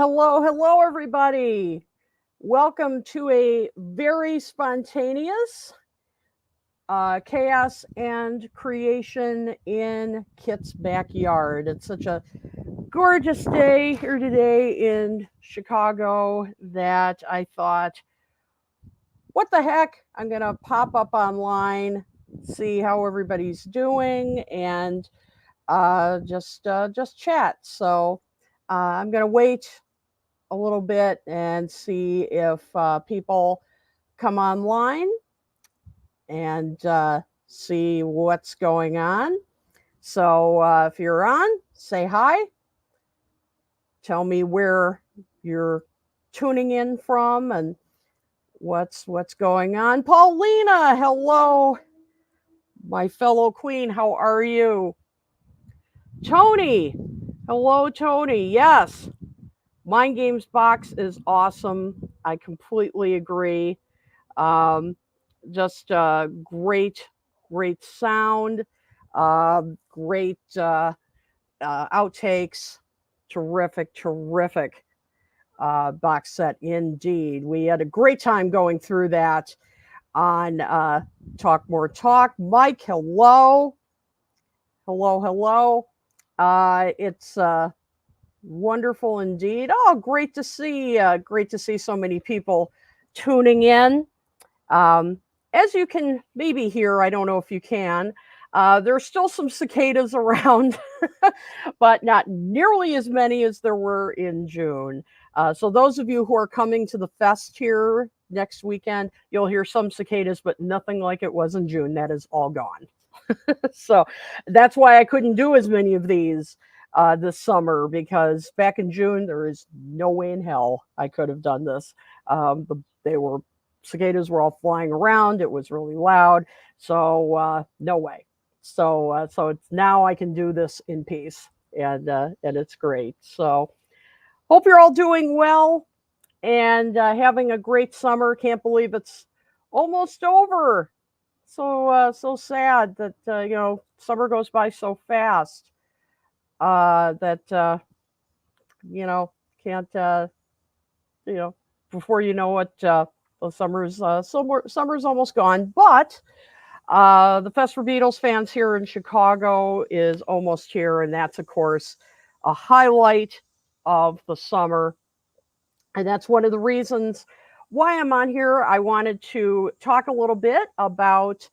Hello, everybody. Welcome to a very spontaneous chaos and creation in Kit's backyard. It's such a gorgeous day here today in Chicago that I thought, what the heck? I'm going to pop up online, see how everybody's doing, and just chat. So I'm going to wait a little bit and see if people come online and see what's going on. So if you're on, say hi. Tell me where you're tuning in from and what's going on. Paulina, hello, my fellow queen. How are you? Tony, hello, Tony. Yes, Mind Games Box is awesome. I completely agree. Um, just great sound, great outtakes, terrific box set indeed. We had a great time going through that on Talk More Talk. Mike, hello. It's wonderful indeed. Oh, great to see so many people tuning in. Um, as you can maybe hear, I don't know if you can, there's still some cicadas around, but not nearly as many as there were in June. So, those of you who are coming to the fest here next weekend, you'll hear some cicadas, but nothing like it was in June. That is all gone. So, that's why I couldn't do as many of these this summer, because back in June, there is no way in hell I could have done this. They were cicadas were all flying around. It was really loud. So no way. So it's now I can do this in peace, and it's great. So hope you're all doing well and having a great summer. Can't believe it's almost over. So sad that summer goes by so fast. That you know can't you know before you know it. The summer's almost gone, but the Fest for Beatles fans here in Chicago is almost here, and that's of course a highlight of the summer, and that's one of the reasons why I'm on here. I wanted to talk a little bit about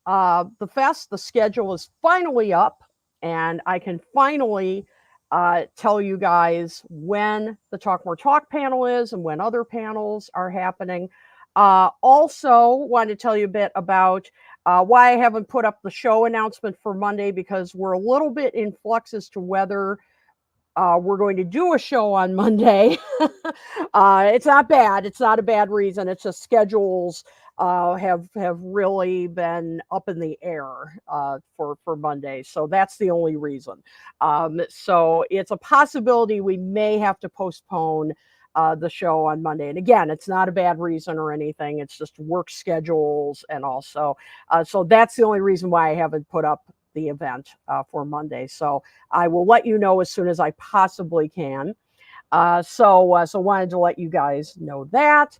the fest. The schedule is finally up, and I can finally tell you guys when the Talk More Talk panel is and when other panels are happening. Also, wanted to tell you a bit about why I haven't put up the show announcement for Monday, because we're a little bit in flux as to whether we're going to do a show on Monday. It's not bad. It's not a bad reason. It's just schedules have really been up in the air for Monday. So that's the only reason. So it's a possibility we may have to postpone the show on Monday. And again, it's not a bad reason or anything. It's just work schedules, and also so that's the only reason why I haven't put up the event for Monday. So I will let you know as soon as I possibly can. So wanted to let you guys know that.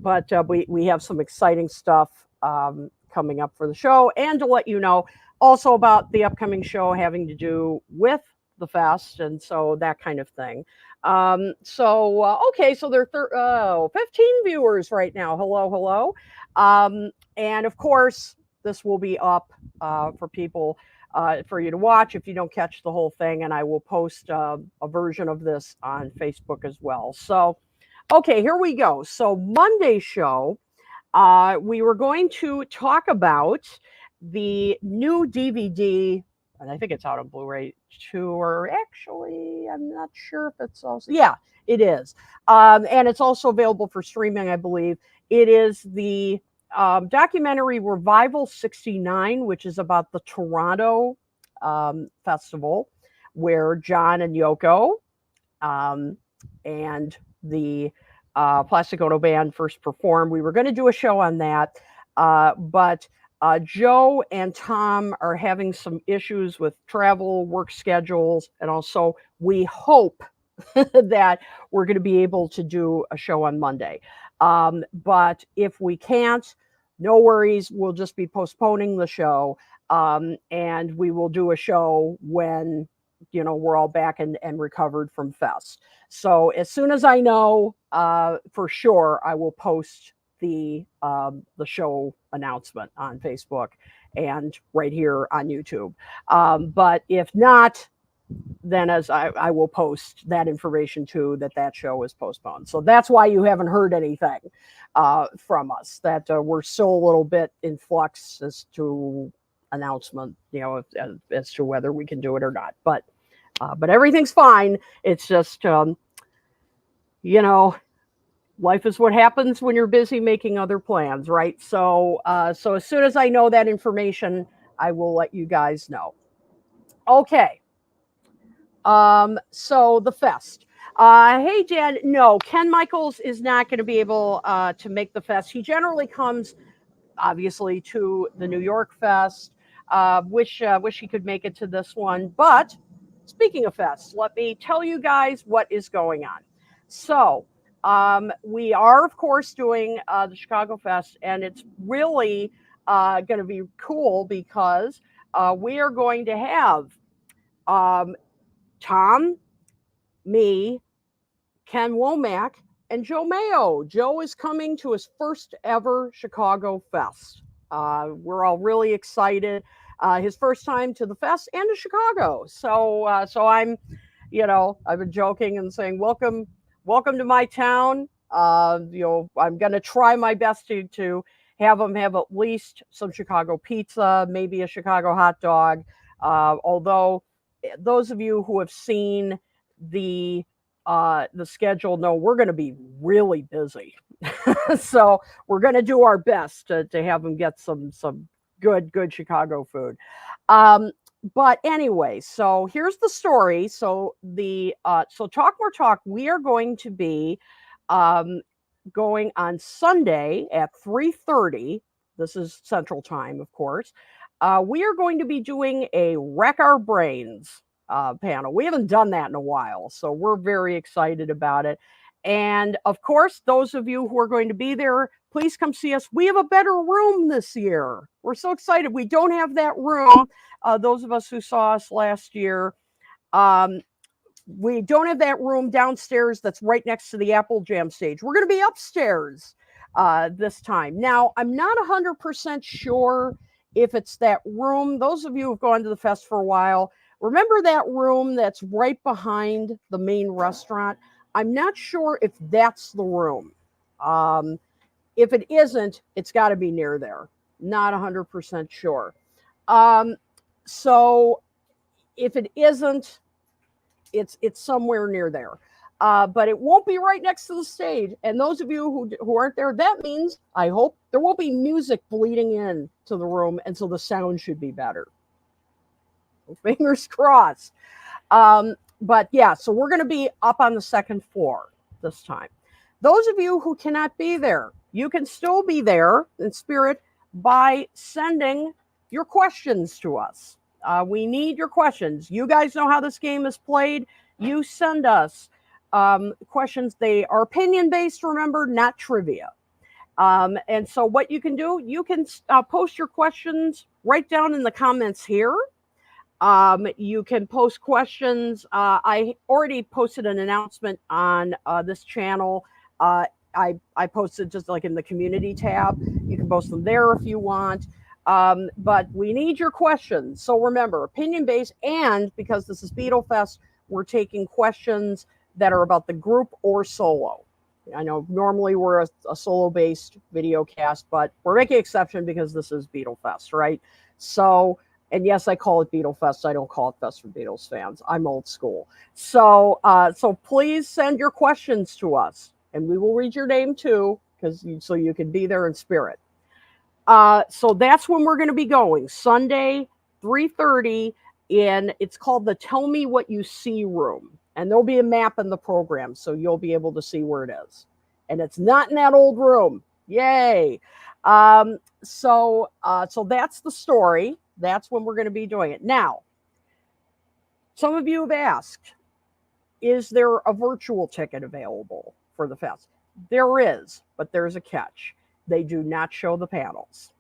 But we have some exciting stuff coming up for the show, and to let you know also about the upcoming show having to do with the fest, and so that kind of thing. Okay, so there are 15 viewers right now. Hello. And of course, this will be up for people for you to watch if you don't catch the whole thing, and I will post a version of this on Facebook as well. So, okay, here we go. So Monday's show, we were going to talk about the new DVD, and I think it's out on Blu-ray too, or actually, I'm not sure if it's also, yeah, it is. And it's also available for streaming, I believe. It is the documentary Revival 69, which is about the Toronto festival where John and Yoko and the Plastic Ono Band first performed. We were going to do a show on that, but Joe and Tom are having some issues with travel, work schedules, and also we hope that we're going to be able to do a show on Monday. But if we can't, no worries. We'll just be postponing the show. And we will do a show when, we're all back and recovered from Fest. So as soon as I know for sure, I will post the show announcement on Facebook and right here on YouTube. But if not, then as I will post that information too, that show is postponed. So that's why you haven't heard anything from us. That we're still a little bit in flux as to announcement, as to whether we can do it or not. But everything's fine. It's just life is what happens when you're busy making other plans, right? So so as soon as I know that information, I will let you guys know. Okay. So the fest. Hey Jan, no, Ken Michaels is not going to be able to make the fest. He generally comes, obviously, to the New York Fest. Wish he could make it to this one. But speaking of fests, let me tell you guys what is going on. So we are, of course, doing the Chicago Fest, and it's really going to be cool because we are going to have Tom, me, Ken Womack, and Joe Mayo. Joe is coming to his first ever Chicago Fest. We're all really excited. His first time to the fest and to Chicago. So I'm, I've been joking and saying, welcome to my town. I'm going to try my best to have him have at least some Chicago pizza, maybe a Chicago hot dog. Although those of you who have seen the schedule know we're going to be really busy. So we're going to do our best to have them get some good Chicago food. But anyway, so here's the story. So so Talk More Talk, we are going to be going on Sunday at 3:30. This is Central Time, of course. We are going to be doing a Wreck Our Brains panel. We haven't done that in a while, so we're very excited about it. And of course, those of you who are going to be there, please come see us. We have a better room this year. We're so excited. We don't have that room. Those of us who saw us last year, we don't have that room downstairs that's right next to the Apple Jam stage. We're going to be upstairs this time. Now, I'm not 100% sure if it's that room. Those of you who've gone to the fest for a while, remember that room that's right behind the main restaurant? I'm not sure if that's the room. If it isn't, it's got to be near there. Not 100% sure. So if it isn't, it's somewhere near there. But it won't be right next to the stage. And those of you who aren't there, that means, I hope, there won't be music bleeding in to the room, and so the sound should be better. Fingers crossed. But yeah, so we're going to be up on the second floor this time. Those of you who cannot be there, you can still be there in spirit by sending your questions to us. We need your questions. You guys know how this game is played. You send us questions. They are opinion-based, remember, not trivia. And so what you can do, you can post your questions right down in the comments here. You can post questions. I already posted an announcement on this channel. I posted just like in the community tab. You can post them there if you want. But we need your questions. So remember, opinion-based, and because this is Beatlefest, we're taking questions that are about the group or solo. I know normally we're a solo-based video cast, but we're making an exception because this is Beatlefest, right? So, and yes, I call it Beatlefest. I don't call it Fest for Beatles fans. I'm old school. So, so please send your questions to us, and we will read your name too, so you can be there in spirit. So that's when we're going to be going, Sunday, 3:30, and it's called the Tell Me What You See room. And there'll be a map in the program, so you'll be able to see where it is. And it's not in that old room. Yay. So that's the story. That's when we're going to be doing it. Now, some of you have asked, is there a virtual ticket available for the fest? There is, but there's a catch. They do not show the panels.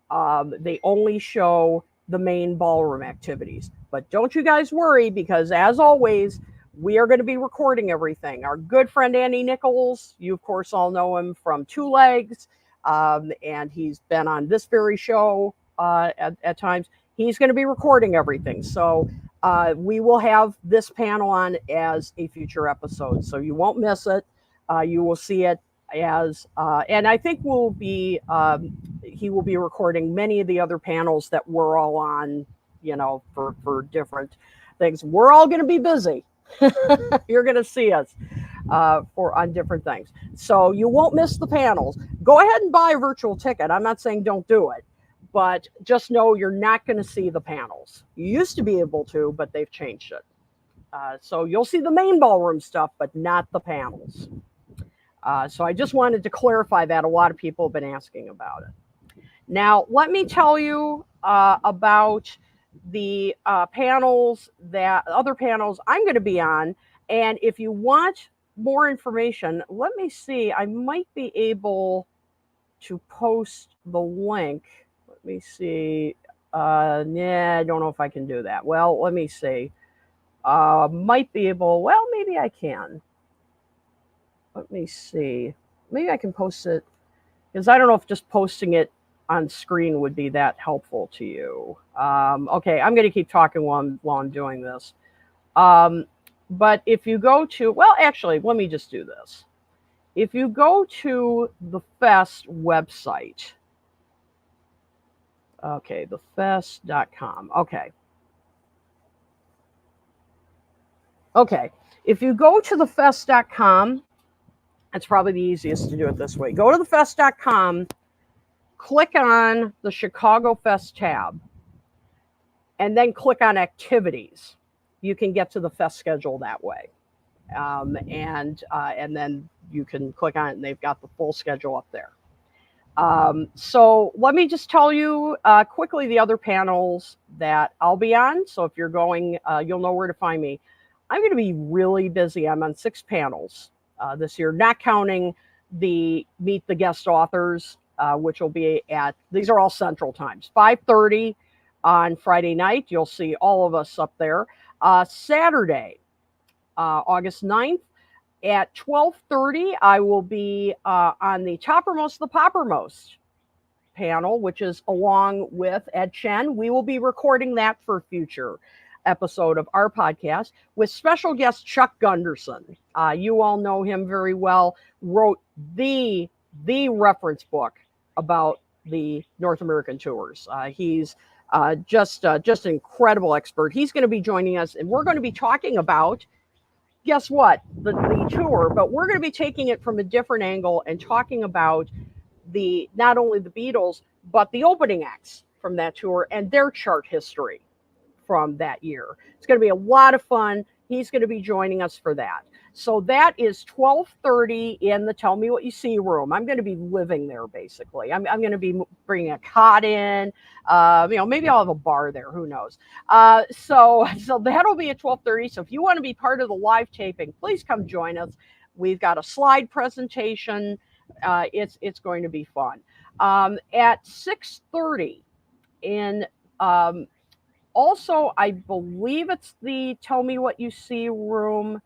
They only show the main ballroom activities. But don't you guys worry, because as always, we are going to be recording everything. Our good friend Andy Nichols, you of course all know him from Two Legs, and he's been on this very show at times. He's going to be recording everything. So we will have this panel on as a future episode. So you won't miss it. You will see it as, and I think he will be recording many of the other panels that we're all on, for different things. We're all going to be busy. You're going to see us on different things. So you won't miss the panels. Go ahead and buy a virtual ticket. I'm not saying don't do it, but just know you're not going to see the panels. You used to be able to, but they've changed it. So you'll see the main ballroom stuff, but not the panels. So I just wanted to clarify that. A lot of people have been asking about it. Now, let me tell you about the other panels I'm going to be on. And if you want more information, let me see. I might be able to post the link. Let me see. I don't know if I can do that. Well, let me see. Might be able. Well, maybe I can. Let me see. Maybe I can post it, because I don't know if just posting it on screen would be that helpful to you. Okay, I'm going to keep talking while I'm doing this. But if you go to, well, actually, let me just do this. If you go to the Fest website, okay, thefest.com. Okay, if you go to thefest.com, that's probably the easiest to do it this way. Go to thefest.com, click on the Chicago Fest tab, and then click on activities. You can get to the Fest schedule that way. And then you can click on it, and they've got the full schedule up there. So let me just tell you quickly the other panels that I'll be on. So if you're going, you'll know where to find me. I'm going to be really busy. I'm on 6 panels this year, not counting the Meet the Guest Authors, which will be these are all Central Times, 5:30 on Friday night. You'll see all of us up there. Saturday, August 9th at 12:30, I will be on the Toppermost the Poppermost panel, which is along with Ed Chen. We will be recording that for a future episode of our podcast with special guest Chuck Gunderson. You all know him very well. Wrote the reference book about the North American tours. He's just an incredible expert. He's going to be joining us, and we're going to be talking about, guess what, the tour, but we're going to be taking it from a different angle and talking about not only the Beatles, but the opening acts from that tour and their chart history from that year. It's going to be a lot of fun. He's going to be joining us for that. So that is 12:30 in the Tell Me What You See room. I'm going to be living there, basically. I'm going to be bringing a cot in. Maybe I'll have a bar there. Who knows? So that'll be at 12:30. So if you want to be part of the live taping, please come join us. We've got a slide presentation. It's going to be fun. At 6:30 in also, I believe it's the Tell Me What You See room.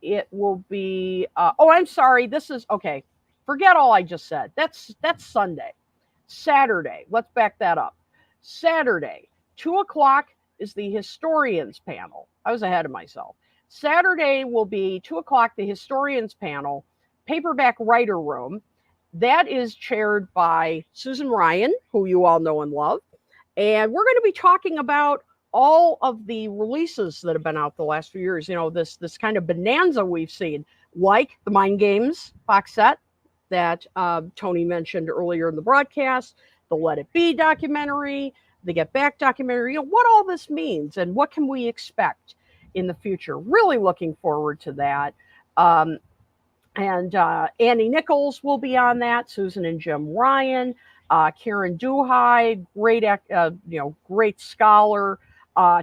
It will be, I'm sorry. This is, okay. Forget all I just said. That's Sunday. Saturday. Let's back that up. Saturday, 2:00 is the Historians panel. I was ahead of myself. Saturday will be 2:00, the Historians panel, paperback writer room. That is chaired by Susan Ryan, who you all know and love. And we're going to be talking about all of the releases that have been out the last few years. This kind of bonanza we've seen, like the Mind Games box set that Tony mentioned earlier in the broadcast, the Let It Be documentary, the Get Back documentary, what all this means and what can we expect in the future. Really looking forward to that. And Annie Nichols will be on that, Susan and Jim Ryan. Karen Duhigh, great scholar.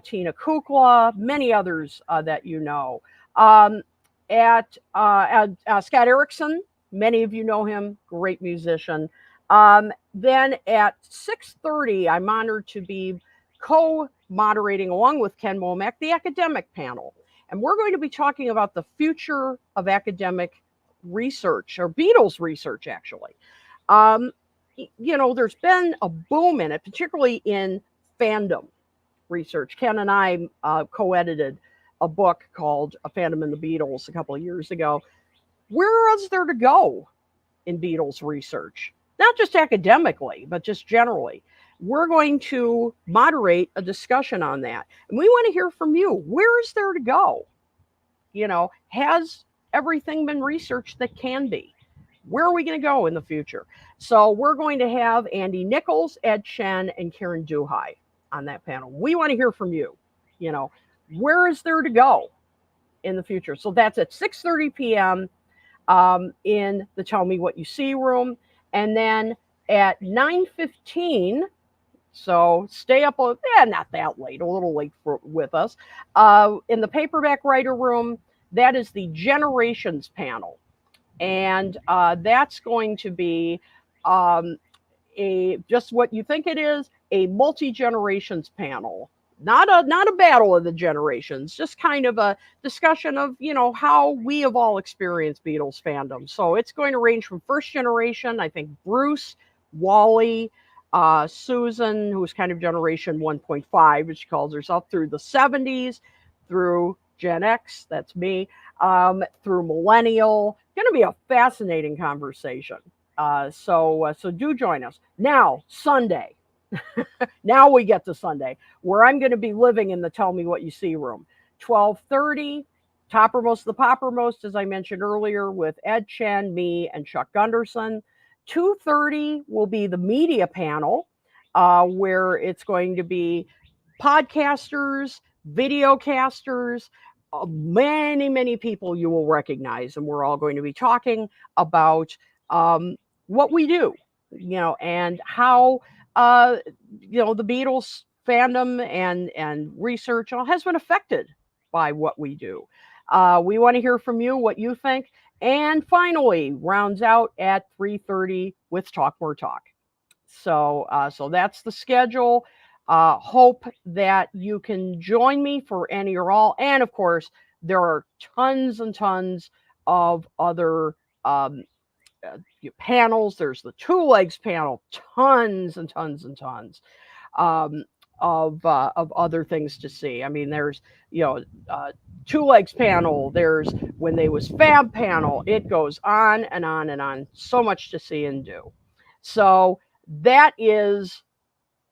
Tina Kukla, many others that you know. Um, at Scott Erickson, many of you know him, great musician. Then at 6:30, I'm honored to be co-moderating along with Ken Womack the academic panel. And we're going to be talking about the future of academic research, or Beatles research, actually. Um, there's been a boom in it, particularly in fandom research. Ken and I co-edited a book called A Fandom in the Beatles a couple of years ago. Where is there to go in Beatles research? Not just academically, but just generally. We're going to moderate a discussion on that. And we want to hear from you. Where is there to go? Has everything been researched that can be? Where are we going to go in the future? So we're going to have Andy Nichols, Ed Chen, and Karen Duhai on that panel. We want to hear from you. Where is there to go in the future? So that's at 6:30 p.m. In the Tell Me What You See room. And then at 9:15, so stay up, not that late, a little late with us, in the Paperback Writer room, that is the Generations panel. And that's going to be just what you think it is, a multi-generations panel. Not a battle of the generations, just kind of a discussion of, how we have all experienced Beatles fandom. So it's going to range from first generation, I think Bruce, Wally, Susan, who's kind of generation 1.5, as she calls herself, through the 70s, through Gen X, that's me, through millennial. Going to be a fascinating conversation. So do join us. Now, Sunday. Now we get to Sunday, where I'm going to be living in the Tell Me What You See room. 12:30, Toppermost the Poppermost, as I mentioned earlier, with Ed Chen, me, and Chuck Gunderson. 2:30 will be the media panel, where it's going to be podcasters, videocasters, many, many people you will recognize. And we're all going to be talking about what we do, and how the Beatles fandom and research has been affected by what we do. We want to hear from you, what you think. And finally, rounds out at 3:30 with Talk More Talk. So that's the schedule. Hope that you can join me for any or all. And of course, there are tons and tons of other panels. There's the Two Legs panel, tons and tons and tons of other things to see. I mean, there's Two Legs panel. There's When They Was Fab panel. It goes on and on and on. So much to see and do. So that is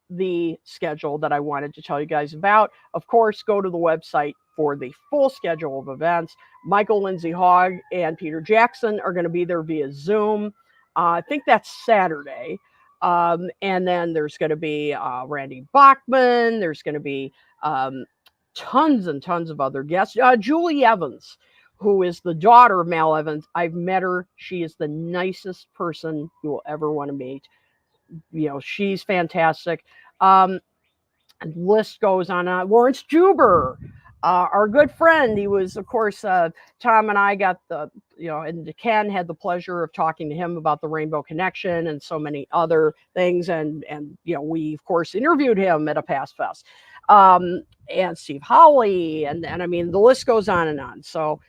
the schedule that I wanted to tell you guys about. Of course, go to the website for the full schedule of events. Michael Lindsay Hogg and Peter Jackson are going to be there via Zoom. I think that's Saturday. And then there's going to be Randy Bachman. There's going to be tons and tons of other guests. Julie Evans, who is the daughter of Mal Evans. I've met her. She is the nicest person you will ever want to meet. She's fantastic. And the list goes on. Lawrence Juber, our good friend. He was, of course, Tom and I got and Ken had the pleasure of talking to him about the Rainbow Connection and so many other things. And we, of course, interviewed him at a past fest. And Steve Howley. And I mean, the list goes on and on. So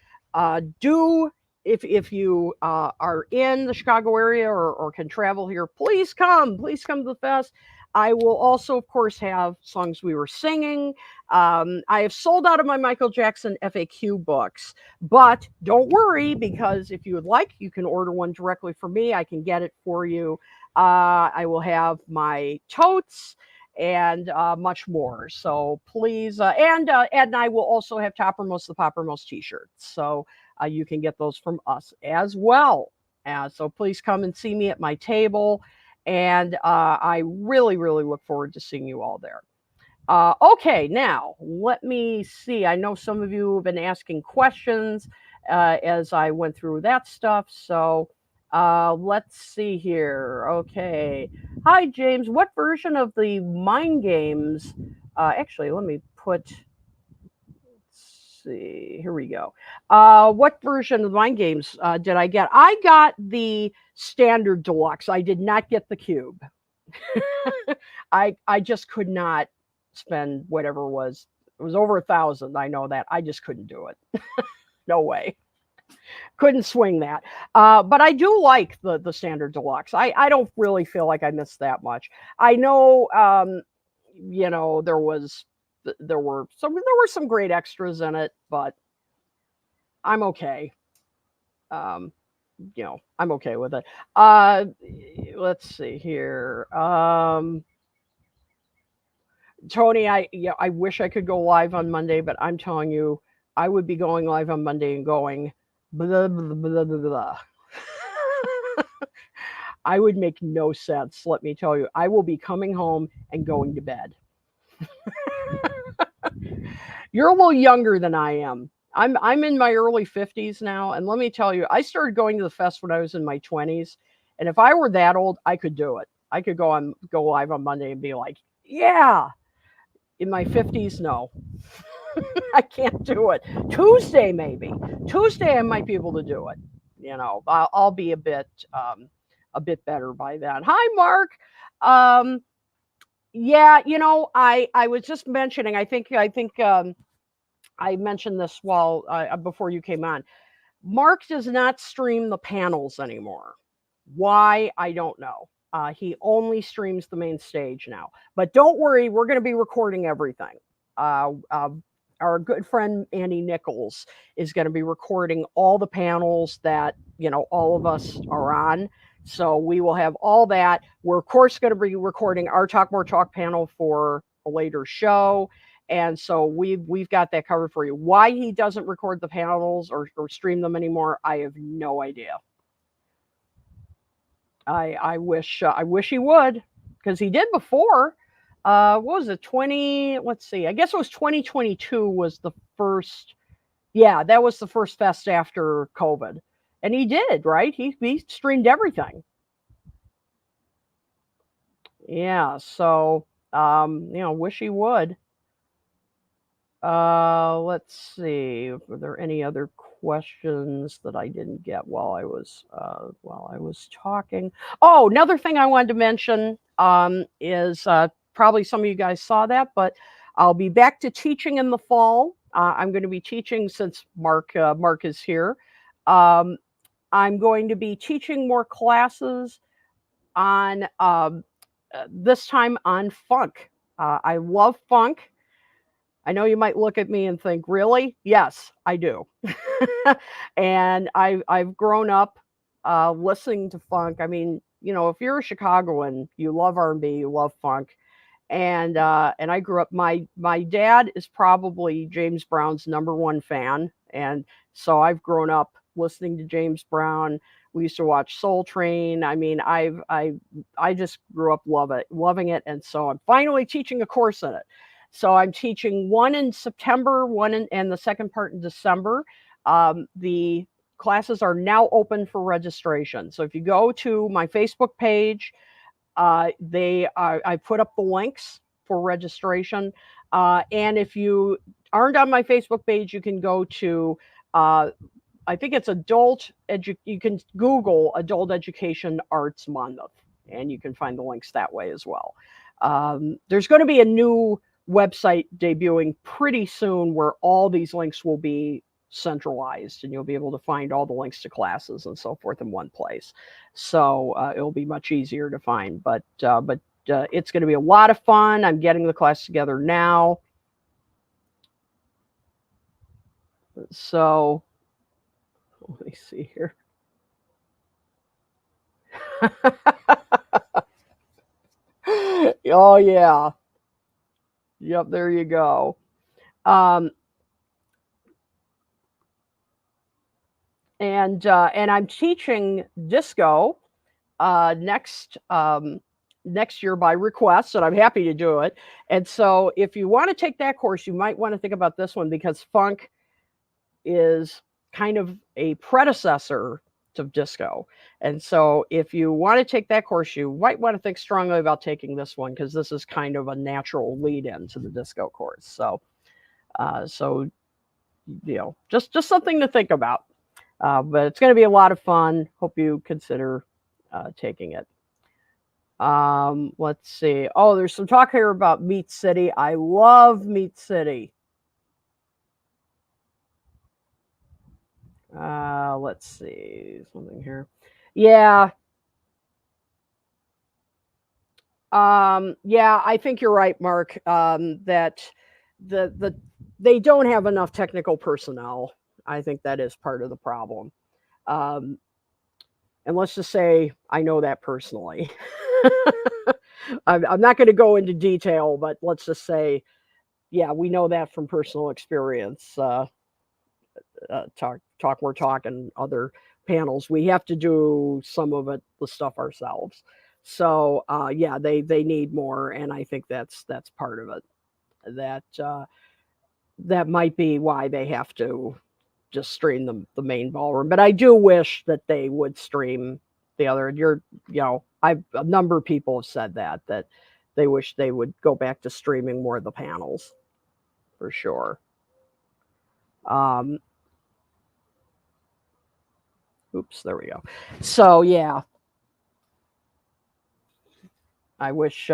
if you are in the Chicago area or can travel here, please come to the fest. I will also, of course, have Songs We Were Singing. I have sold out of my Michael Jackson FAQ books, but don't worry, because if you would like, you can order one directly from me. I can get it for you. I will have my totes and much more. So please, and Ed and I will also have Toppermost the Poppermost t-shirts. So you can get those from us as well. So please come and see me at my table. And I really, really look forward to seeing you all there. Okay, now let me see. I know some of you have been asking questions as I went through that stuff. So let's see here. Okay. Hi, James. What version of the Mind Games Actually, let me put. Let's see. Here we go. What version of Mind Games did I get? I got the standard deluxe. I did not get the cube. I just could not spend whatever it was over 1,000. I know that. I just couldn't do it. No way. Couldn't swing that. But I do like the standard deluxe. I don't really feel like I missed that much. I know there were some great extras in it, but I'm okay. Um, I'm okay with it. Let's see here. Tony, I wish I could go live on Monday, but I'm telling you, I would be going live on Monday and going blah blah blah blah blah. I would make no sense. Let me tell you, I will be coming home and going to bed. You're a little younger than I am. I'm in my early 50s now, and let me tell you, I started going to the fest when I was in my 20s, and if I were that old, I could do it. I could go live on Monday and be like, yeah. In my 50s, no. I can't do it. Tuesday, maybe. Tuesday, I might be able to do it. I'll be a bit better by then. Hi, Mark. Yeah, I was just mentioning. I think I mentioned this while before you came on. Mark does not stream the panels anymore. Why? I don't know. He only streams the main stage now. But don't worry, we're going to be recording everything. Our good friend Andy Nichols is going to be recording all the panels that all of us are on. So we will have all that. We're of course going to be recording our Talk More Talk panel for a later show. And so we've got that covered for you. Why he doesn't record the panels or stream them anymore, I have no idea. I wish he would, because he did before. What was it? Let's see. I guess it was 2022 was the first. Yeah, that was the first fest after COVID, and he did, right. He streamed everything. Yeah. So wish he would. Let's see. Were there any other questions that I didn't get while I was talking? Oh, another thing I wanted to mention is probably some of you guys saw that, but I'll be back to teaching in the fall. I'm going to be teaching since Mark is here. I'm going to be teaching more classes on this time on funk. I love funk. I know you might look at me and think, really? Yes, I do. And I've grown up listening to funk. I mean, if you're a Chicagoan, you love R&B, you love funk. And I grew up, my dad is probably James Brown's #1 fan. And so I've grown up listening to James Brown. We used to watch Soul Train. I mean, I just grew up loving it. And so I'm finally teaching a course in it. So I'm teaching one in September, and the second part in December. The classes are now open for registration. So if you go to my Facebook page, I put up the links for registration. And if you aren't on my Facebook page, you can go to, I think it's you can Google Adult Education Arts Month, and you can find the links that way as well. There's going to be a new website debuting pretty soon where all these links will be centralized, and you'll be able to find all the links to classes and so forth in one place. So it'll be much easier to find, but it's going to be a lot of fun. I'm getting the class together now. So let me see here. Oh yeah. Yep, there you go. And I'm teaching disco next year by request, and I'm happy to do it. And so if you want to take that course, you might want to think about this one, because funk is kind of a predecessor of disco. And so if you want to take that course, you might want to think strongly about taking this one because this is kind of a natural lead in to the disco course. So just something to think about. But it's going to be a lot of fun. Hope you consider taking it. Let's see. Oh, there's some talk here about Meat City. I love Meat City. Let's see something here. Yeah. Yeah, I think you're right, Mark. That the they don't have enough technical personnel. I think that is part of the problem. Um, and let's just say I know that personally. I'm not going to go into detail, but let's just say, yeah, we know that from personal experience. Talk more talk and other panels. We have to do some of it, the stuff ourselves. So yeah, they need more, and I think that's part of it. That might be why they have to just stream the main ballroom. But I do wish that they would stream the other. I've a number of people have said that they wish they would go back to streaming more of the panels for sure. Um, oops, there we go. So yeah, I wish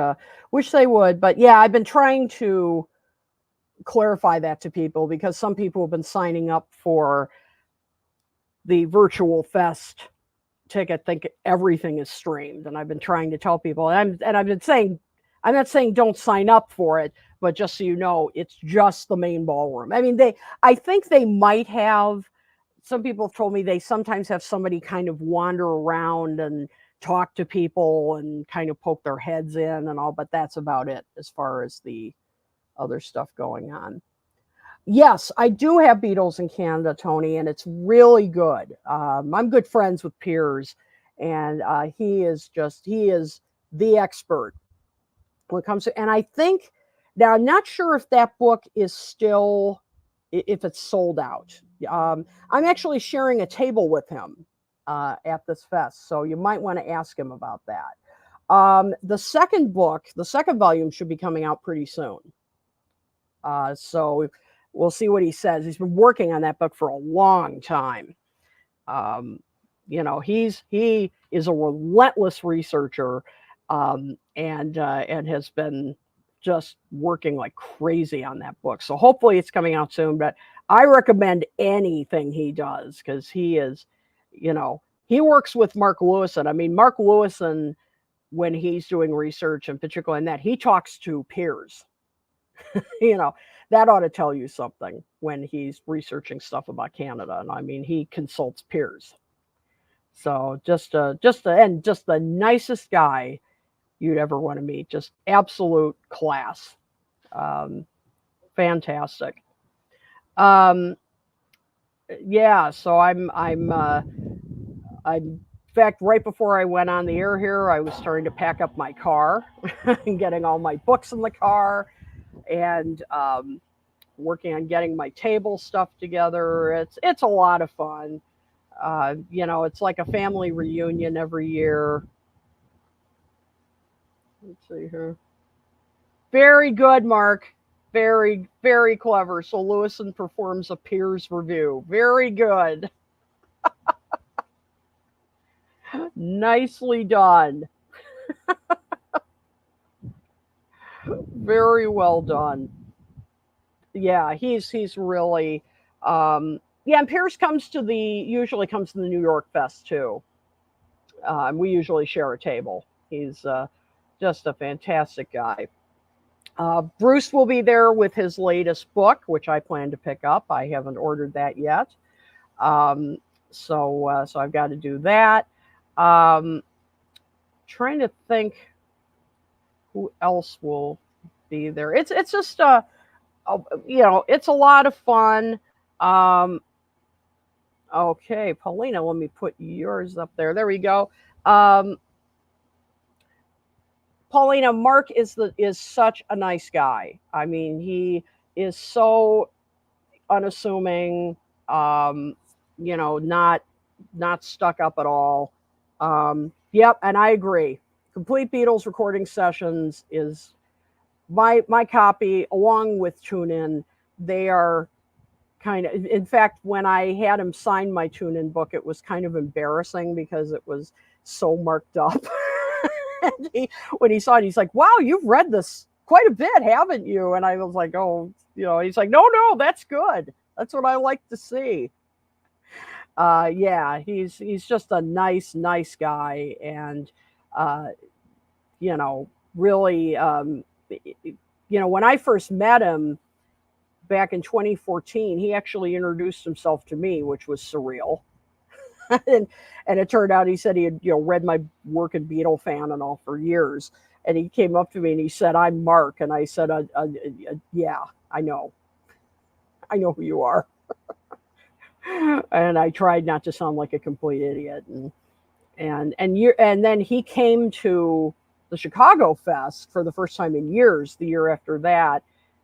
they would, but yeah, I've been trying to clarify that to people because some people have been signing up for the virtual fest ticket, think everything is streamed, and I've been trying to tell people, and I've been saying, I'm not saying don't sign up for it, but just so you know, it's just the main ballroom. I mean, I think they might have. Some people have told me they sometimes have somebody kind of wander around and talk to people and kind of poke their heads in and all, but that's about it as far as the other stuff going on. Yes, I do have Beatles in Canada, Tony, and it's really good. I'm good friends with Piers, and he is the expert when it comes to. And I think now I'm not sure if that book is still if it's sold out. I'm actually sharing a table with him at this fest, so you might want to ask him about that. The second book, the second volume, should be coming out pretty soon. So we'll see what he says. He's been working on that book for a long time. Um, he is a relentless researcher, and has been just working like crazy on that book. So hopefully it's coming out soon. But I recommend anything he does because he is, he works with Mark Lewison. I mean, Mark Lewison, when he's doing research and particularly in that, he talks to peers. That ought to tell you something when he's researching stuff about Canada. And I mean, he consults peers. So just the nicest guy you'd ever want to meet. Just absolute class. Um, Fantastic. Um, yeah. So in fact, right before I went on the air here, I was starting to pack up my car and getting all my books in the car and working on getting my table stuff together. It's a lot of fun. It's like a family reunion every year. Let's see here. Very good, Mark. Very, very clever. So Lewison performs a peers review. Very good. Nicely done. Very well done. Yeah, he's really yeah, and Pierce usually comes to the New York Fest too. We usually share a table. He's just a fantastic guy. Bruce will be there with his latest book, which I plan to pick up. I haven't ordered that yet, so I've got to do that. Trying to think who else will be there. It's just it's a lot of fun. Um, okay, Paulina, let me put yours up there. There we go. Paulina, Mark is such a nice guy. I mean, he is so unassuming. Not not stuck up at all. Yep, and I agree. Complete Beatles recording sessions is my copy, along with Tune In. They are kind of, in fact, when I had him sign my Tune In book, it was kind of embarrassing because it was so marked up. And when he saw it, he's like, "Wow, you've read this quite a bit, haven't you?" And I was like, "Oh, he's like, no, no, that's good. That's what I like to see." Yeah, he's just a nice guy, and uh, really, when I first met him back in 2014, he actually introduced himself to me, which was surreal. and and it turned out he said he had read my work in Beatle fan and all for years. And he came up to me and he said, "I'm Mark," and I said, "Yeah, I know who you are." And I tried not to sound like a complete idiot. And then he came to the Chicago Fest for the first time in years. The year after that,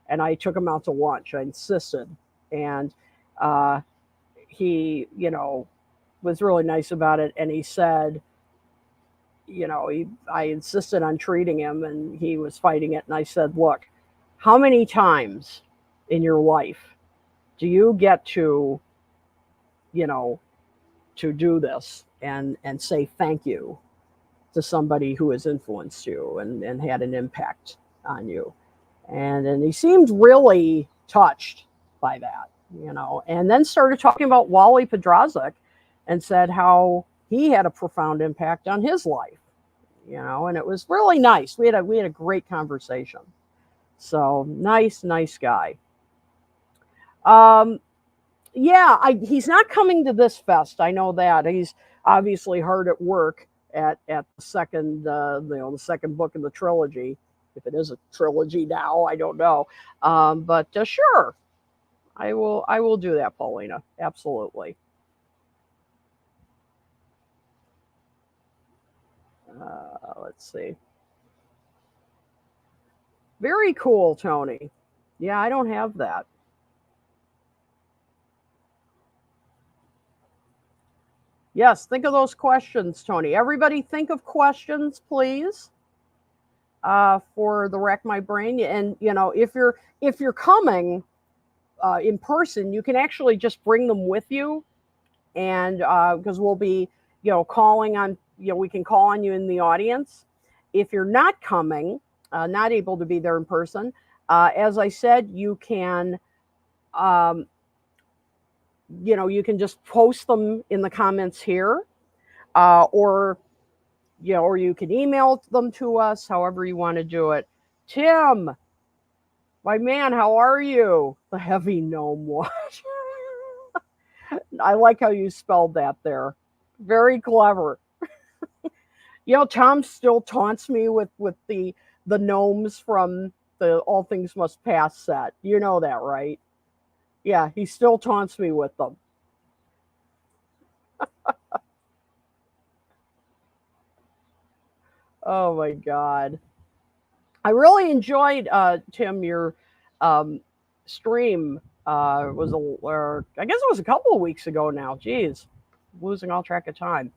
and I took him out to lunch. I insisted, and uh, he was really nice about it. And he said, I insisted on treating him, and he was fighting it. And I said, "Look, how many times in your life do you get you know, to do this and say thank you to somebody who has influenced you and had an impact on you?" And he seemed really touched by that, and then started talking about Wally Podrazik and said how he had a profound impact on his life, and it was really nice. We had a great conversation. So nice guy. Um, yeah, he's not coming to this fest. I know that he's obviously hard at work at the second the second book in the trilogy. If it is a trilogy now, I don't know. But sure, I will do that, Paulina. Absolutely. Let's see. Very cool, Tony. Yeah, I don't have that. Yes, think of those questions, Tony. Everybody, think of questions, please, for the Rack My Brain. And if you're coming in person, you can actually just bring them with you, and because we'll be calling on we can call on you in the audience. If you're not coming, not able to be there in person, as I said, you can um, you can just post them in the comments here, or or you can email them to us, however you want to do it. Tim, my man, how are you? The heavy gnome watch. I like how you spelled that there. Very clever. Tom still taunts me with the gnomes from the All Things Must Pass set. You know that, right? Yeah, he still taunts me with them. Oh my god. I really enjoyed Tim, your um, stream. Was I guess it was a couple of weeks ago now. Geez, losing all track of time.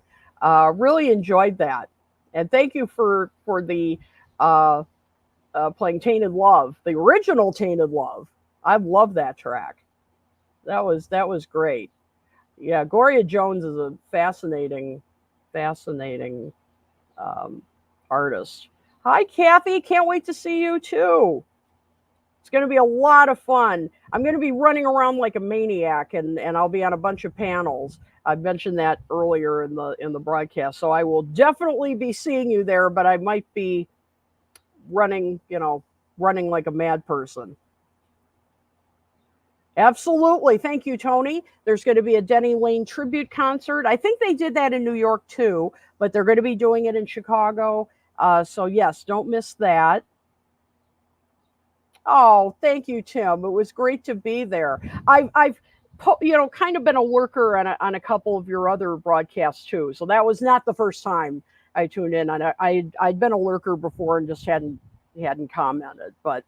Really enjoyed that, and thank you for the uh, playing Tainted Love, the original Tainted Love. I love that track. That was great. Yeah, Gloria Jones is a fascinating um, artist. Hi, Kathy. Can't wait to see you too. It's going to be a lot of fun. I'm going to be running around like a maniac, and I'll be on a bunch of panels. I mentioned that earlier in the broadcast, so I will definitely be seeing you there. But I might be running, running like a mad person. Absolutely. Thank you, Tony. There's going to be a Denny Lane tribute concert. I think they did that in New York too, but they're going to be doing it in Chicago. So, yes, don't miss that. Oh, thank you, Tim. It was great to be there. I've kind of been a lurker on a couple of your other broadcasts too. So that was not the first time I tuned in. And I'd been a lurker before and just hadn't commented. But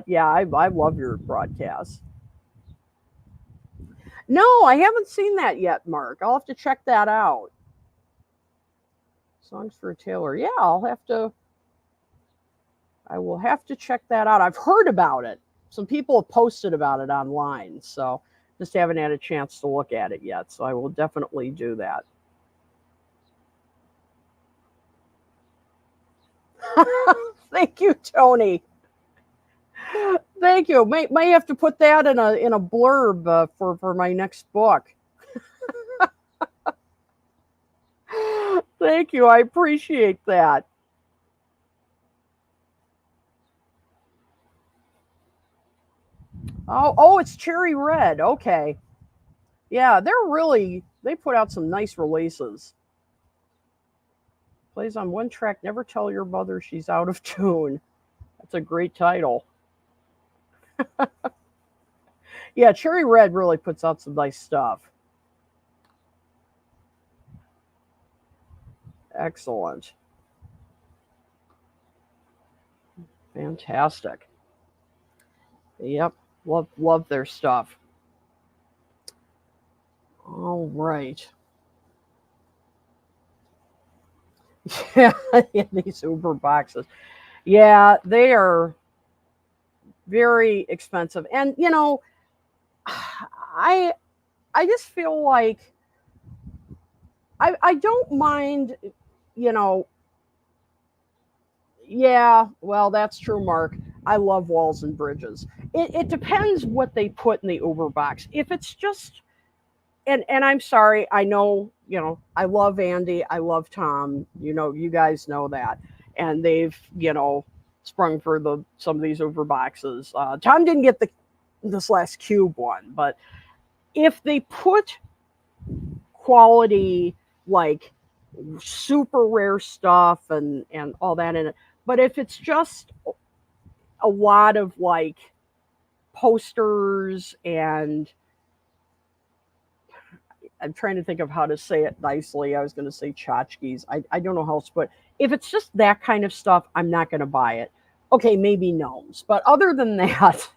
yeah, I love your broadcasts. No, I haven't seen that yet, Mark. I'll have to check that out. Songs for a Tailor. Yeah, I will have to check that out. I've heard about it. Some people have posted about it online, so just haven't had a chance to look at it yet. So I will definitely do that. Thank you, Tony. Thank you. May have to put that in a blurb for my next book. Thank you. I appreciate that. Oh, it's cherry red. Okay. Yeah, they put out some nice releases. Plays on one track. Never tell your mother she's out of tune. That's a great title. Yeah, cherry red really puts out some nice stuff. Excellent. Fantastic. Yep. Love their stuff. All right. Yeah, these Uber boxes. Yeah, they are very expensive. And I I just feel like I don't mind, you know, yeah, well, that's true, Mark. I love walls and bridges. It depends what they put in the Uber box. If it's just and I'm sorry, I know, I love Andy, I love Tom. You guys know that. And they've, sprung for the some of these Uber boxes. Tom didn't get the this last cube one, but if they put quality, like super rare stuff and all that in it, but if it's just a lot of like posters and I'm trying to think of how to say it nicely. I was going to say tchotchkes. I don't know how else, but if it's just that kind of stuff, I'm not going to buy it. Okay, maybe gnomes, but other than that,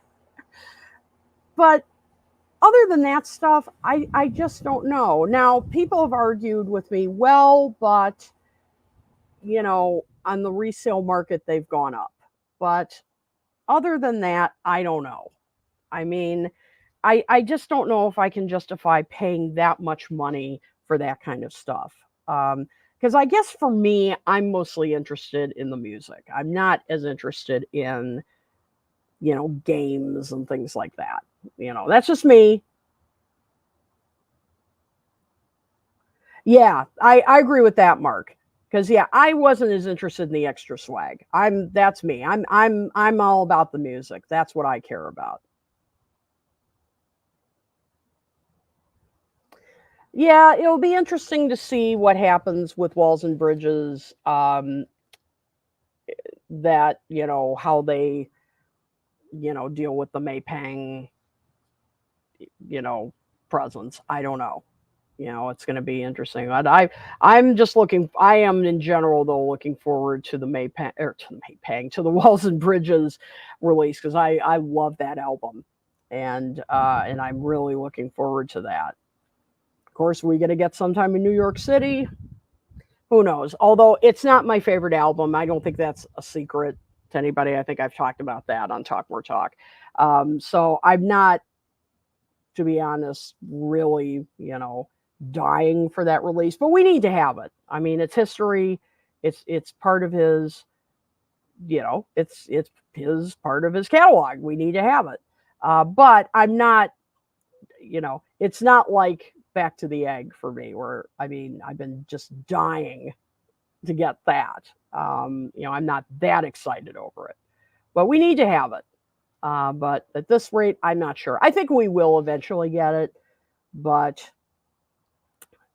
but other than that stuff, I just don't know. Now, people have argued with me, well, but on the resale market, they've gone up. But other than that, I don't know. I mean, I just don't know if I can justify paying that much money for that kind of stuff. Because I guess for me, I'm mostly interested in the music. I'm not as interested in, games and things like that. That's just me. Yeah, I agree with that, Mark. Because yeah, I wasn't as interested in the extra swag. That's me. I'm all about the music. That's what I care about. Yeah, it'll be interesting to see what happens with Walls and Bridges. That how they deal with the Maypang you know presence. I don't know. It's going to be interesting. I'm just looking. I am in general though looking forward to the Maypang or to the Maypang to the Walls and Bridges release because I love that album, and I'm really looking forward to that. Of course, we going to get sometime in New York City. Who knows? Although it's not my favorite album, I don't think that's a secret to anybody. I think I've talked about that on Talk More Talk. So I'm not, to be honest, really, dying for that release, but we need to have it. I mean, it's history. It's part of his, it's his part of his catalog. We need to have it. But I'm not, it's not like Back to the Egg for me, where I mean, I've been just dying to get that. I'm not that excited over it, but we need to have it. But at this rate, I'm not sure. I think we will eventually get it, but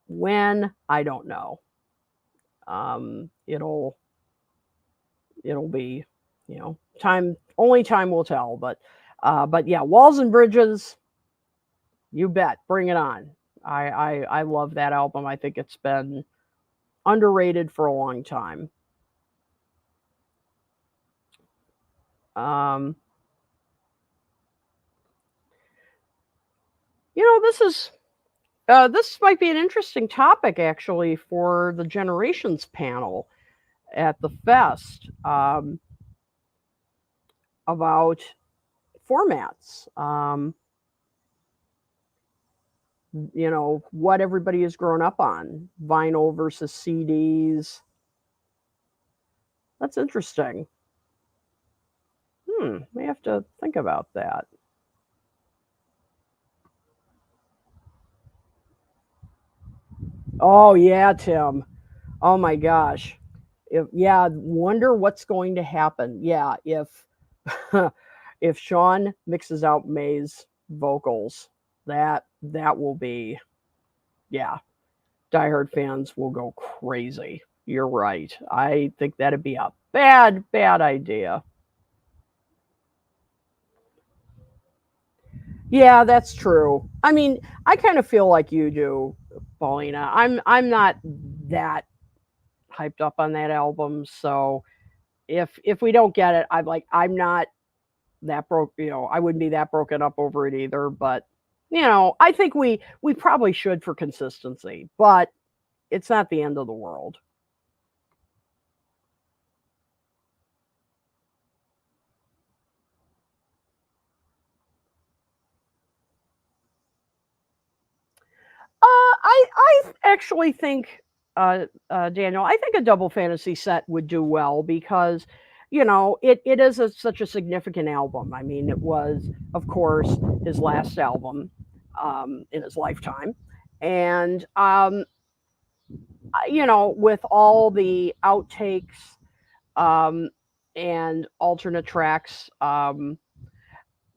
when I don't know. It'll be, time. Only time will tell. But yeah, Walls and Bridges. You bet. Bring it on. I love that album. I think it's been underrated for a long time. Um, This might be an interesting topic actually for the generations panel at the fest, about formats. What everybody has grown up on, vinyl versus CDs. That's interesting. We have to think about that. Oh yeah, Tim. Oh my gosh. Wonder what's going to happen. Yeah, if if Sean mixes out May's vocals, that will be, yeah, diehard fans will go crazy. You're right. I think that'd be a bad idea. Yeah, that's true. I mean, I kind of feel like you do, Paulina. I'm not that hyped up on that album, so if we don't get it, I'm not that broke. I wouldn't be that broken up over it either. But I think we probably should for consistency, but it's not the end of the world. I actually think, Daniel, I think a double fantasy set would do well because, it is such a significant album. I mean, it was, of course, his last album, in his lifetime. And, with all the outtakes, um, and alternate tracks,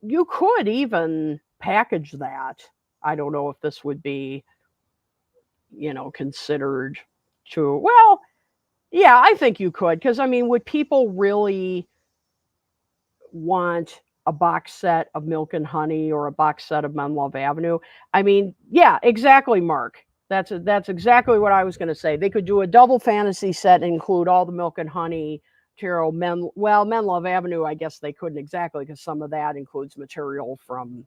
you could even package that. I don't know if this would be, considered to, well, yeah, I think you could. Because, I mean, would people really want a box set of Milk and Honey or a box set of Men Love Avenue? I mean, yeah, exactly, Mark. That's exactly what I was going to say. They could do a double fantasy set and include all the Milk and Honey material. Men Love Avenue, I guess they couldn't exactly because some of that includes material from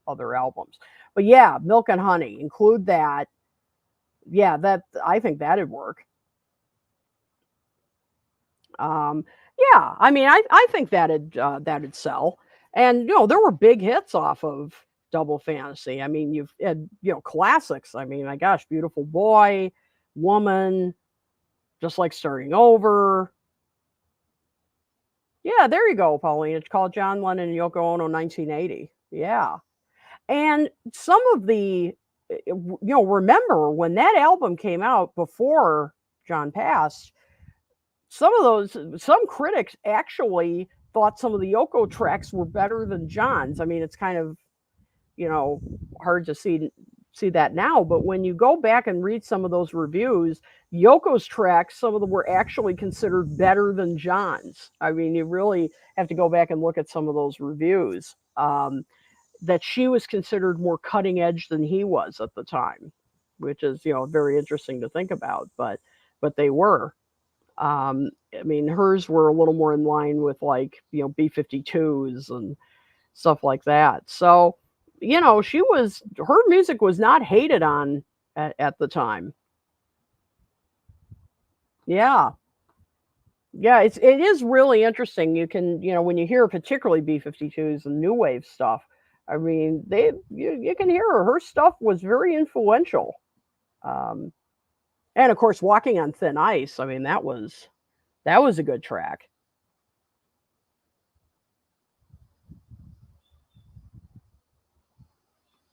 other albums. But yeah, Milk and Honey, include that. Yeah, that I think that'd work. Um, yeah, I mean, I think that'd sell, and there were big hits off of Double Fantasy. I mean, you've had classics. I mean, my gosh, Beautiful Boy, Woman, Just Like Starting Over. Yeah, there you go, Pauline. It's called John Lennon and Yoko Ono 1980. Yeah, and some of the, remember when that album came out before John passed, some critics actually thought some of the Yoko tracks were better than John's. I mean, it's kind of, you know, hard to see that now, but when you go back and read some of those reviews, Yoko's tracks, some of them were actually considered better than John's. I mean, you really have to go back and look at some of those reviews. That she was considered more cutting edge than he was at the time, which is, very interesting to think about. But they were. I mean, hers were a little more in line with, like, B-52s and stuff like that. So, her music was not hated on at the time. Yeah. Yeah, it is really interesting. You can, when you hear particularly B-52s and new wave stuff, I mean, you can hear her. Her stuff was very influential. Um, and of course, Walking on Thin Ice. I mean, that was a good track.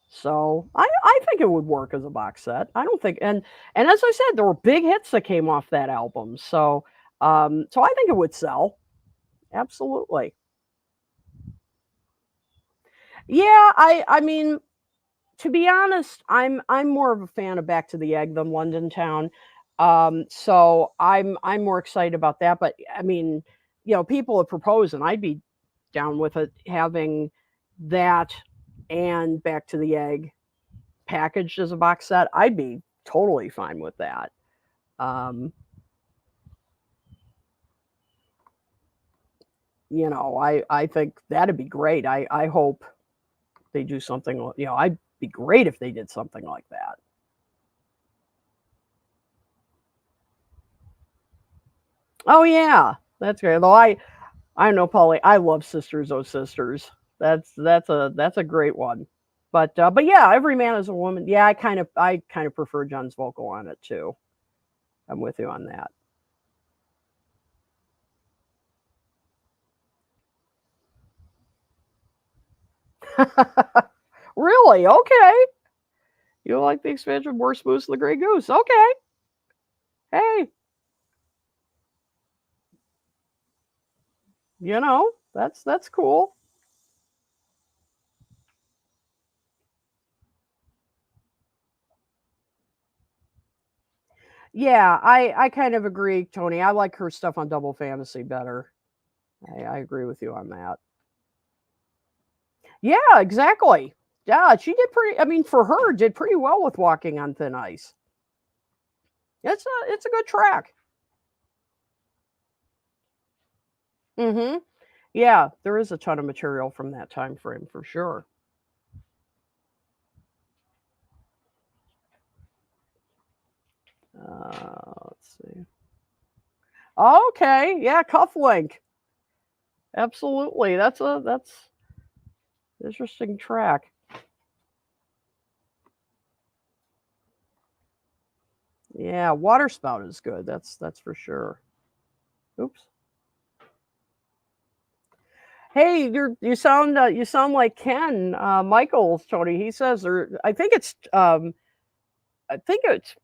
So I think it would work as a box set. I don't think, and as I said, there were big hits that came off that album. So I think it would sell. Absolutely. Yeah, I mean, to be honest, I'm more of a fan of Back to the Egg than London Town. So I'm more excited about that. But I mean, people have proposed, and I'd be down with it, having that and Back to the Egg packaged as a box set. I'd be totally fine with that. Um, I think that'd be great. I hope they do something. I Be great if they did something like that. Oh yeah, that's great. Though I know, Polly. I love Sisters Oh Sisters. That's a great one. But yeah, Every Man is a Woman. Yeah, I kind of prefer John's vocal on it too. I'm with you on that. Really? Okay. You like the expansion more Moose and the Grey Goose? Okay. Hey, that's cool. Yeah, I kind of agree, Tony. I like her stuff on Double Fantasy better. I agree with you on that. Yeah, exactly. Yeah, she did pretty. I mean, for her, did pretty well with Walking on Thin Ice. It's a good track. Mm-hmm. Yeah, there is a ton of material from that time frame for sure. Let's see. Okay, yeah, Cufflink. Absolutely. That's interesting track. Yeah, Water Spout is good. That's for sure. Oops. Hey, you sound like Ken Michaels, Tony. He says there. I think it's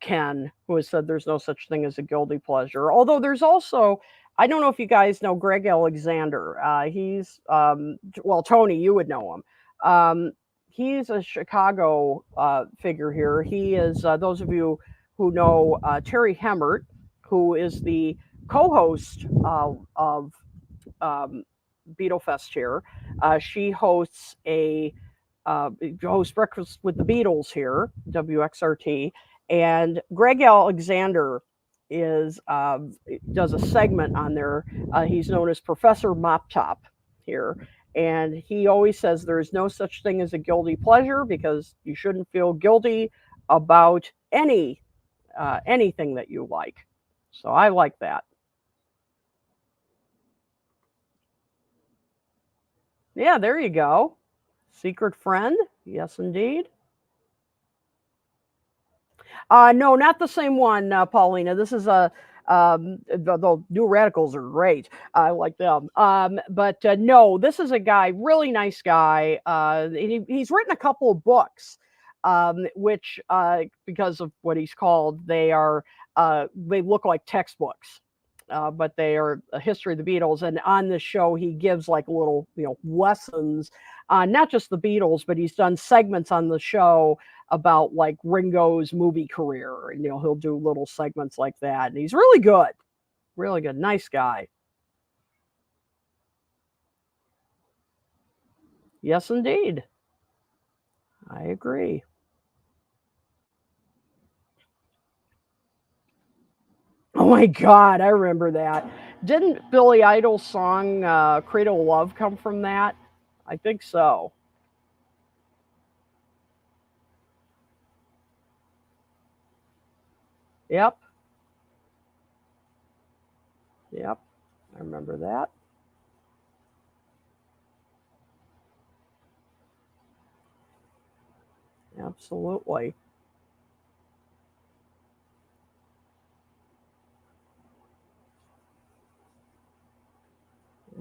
Ken who has said there's no such thing as a guilty pleasure. Although there's also, I don't know if you guys know Greg Alexander. He's well, Tony, you would know him. He's a Chicago figure here. He is those of you who know Terry Hemmert, who is the co-host of um, Beatlefest here. She hosts Breakfast with the Beatles here, WXRT, and Greg Alexander is does a segment on there. He's known as Professor Mop Top here, and he always says there is no such thing as a guilty pleasure because you shouldn't feel guilty about anything that you like. So I like that. Yeah, there you go. Secret friend? Yes, indeed. No, not the same one, Paulina. This is a the New Radicals are great. I like them. But no, this is a guy, really nice guy. He's written a couple of books, which because of what he's called, they look like textbooks. But they are a history of the Beatles, and on this show, he gives like little, lessons on not just the Beatles, but he's done segments on the show about like Ringo's movie career, and he'll do little segments like that, and he's really good, nice guy. Yes, indeed, I agree. Oh my God, I remember that. Didn't Billy Idol's song "Cradle of Love" come from that? I think so. Yep, yep, I remember that. Absolutely,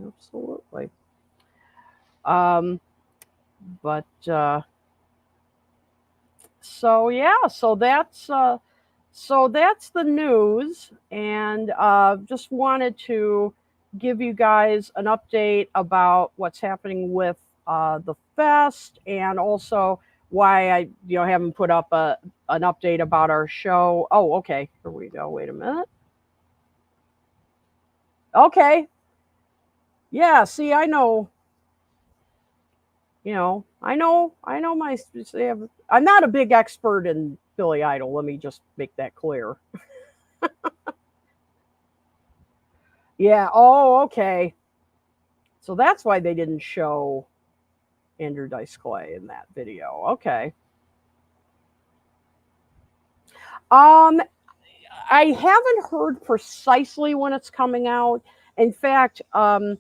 absolutely. Um, but so yeah, so that's the news, and just wanted to give you guys an update about what's happening with the fest, and also why I haven't put up an update about our show. Oh, okay, here we go. Wait a minute. Okay, yeah. See, I know. I know my. I'm not a big expert in Billy Idol. Let me just make that clear. Yeah. Oh, okay. So that's why they didn't show Andrew Dice Clay in that video. Okay. Um, I haven't heard precisely when it's coming out. In fact, Alan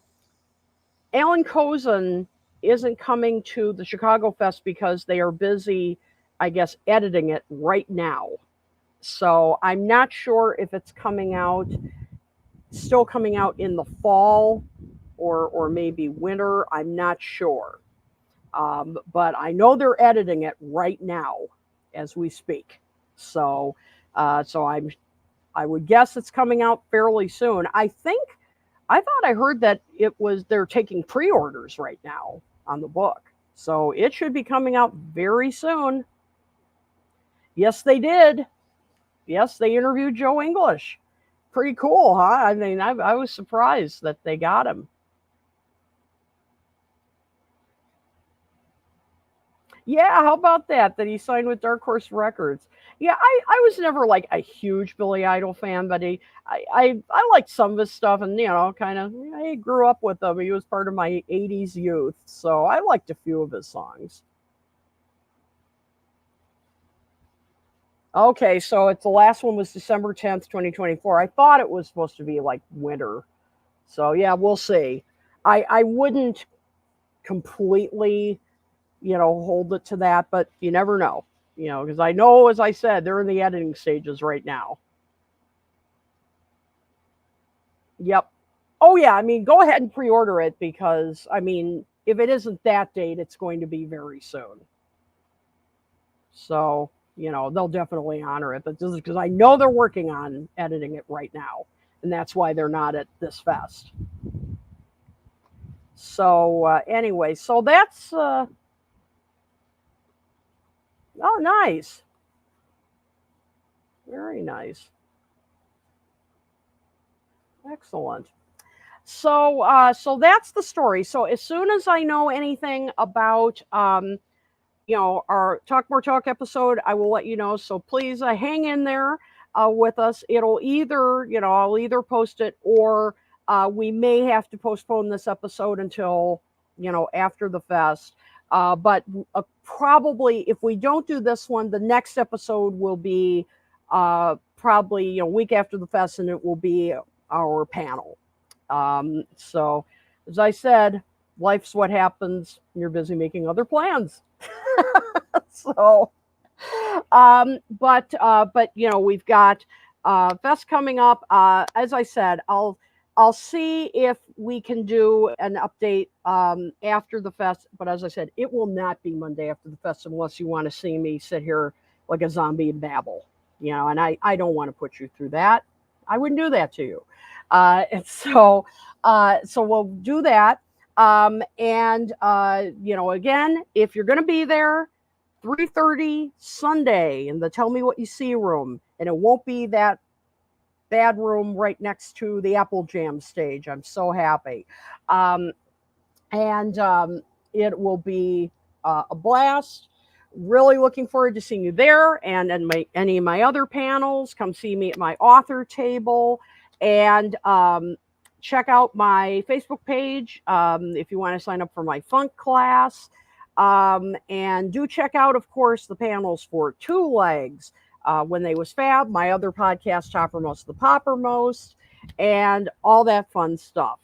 Kozin isn't coming to the Chicago Fest because they are busy, I guess, editing it right now. So I'm not sure if it's coming out, still coming out in the fall or maybe winter. I'm not sure. But I know they're editing it right now as we speak. So, so I would guess it's coming out fairly soon. I thought I heard that they're taking pre-orders right now on the book. So it should be coming out very soon. Yes, they did. Yes, they interviewed Joe English. Pretty cool, huh? I mean, I was surprised that they got him. Yeah, how about that? That he signed with Dark Horse Records. Yeah, I was never like a huge Billy Idol fan, but I liked some of his stuff, and kind of I grew up with him. He was part of my '80s youth, so I liked a few of his songs. Okay, so it's the last one was December 10th, 2024. I thought it was supposed to be like winter. So yeah, we'll see. I wouldn't completely, hold it to that, but you never know. Because I know, as I said, they're in the editing stages right now. Yep. Oh yeah, I mean, go ahead and pre-order it because I mean, if it isn't that date, it's going to be very soon. So, they'll definitely honor it. But just because I know they're working on editing it right now, and that's why they're not at this fest. So anyway, so that's oh nice, very nice, excellent. So that's the story. So as soon as I know anything about our Talk More Talk episode, I will let you know. So please hang in there with us. It'll either, I'll either post it or we may have to postpone this episode until, after the fest. But probably if we don't do this one, the next episode will be probably, week after the fest, and it will be our panel. So, as I said, life's what happens. You're busy making other plans. So, but we've got fest coming up. As I said, I'll see if we can do an update after the fest. But as I said, it will not be Monday after the fest unless you want to see me sit here like a zombie and babble. And I don't want to put you through that. I wouldn't do that to you. And so we'll do that. And again, if you're going to be there, 3:30 Sunday in the Tell Me What You See room, and it won't be that bad room right next to the Apple Jam stage. I'm so happy. Um, and it will be a blast. Really looking forward to seeing you there and any of my other panels. Come see me at my author table and check out my Facebook page if you want to sign up for my funk class. And do check out, of course, the panels for Two Legs, When They Was Fab, my other podcast, Toppermost the Poppermost, and all that fun stuff.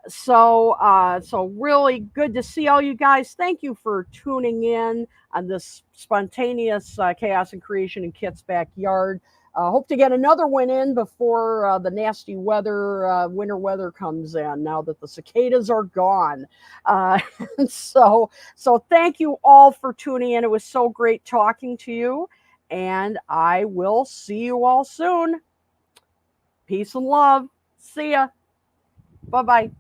So really good to see all you guys. Thank you for tuning in on this spontaneous chaos and creation in Kit's backyard. Hope to get another one in before the nasty weather, winter weather comes in. Now that the cicadas are gone, uh, so thank you all for tuning in. It was so great talking to you, and I will see you all soon. Peace and love. See ya. Bye bye.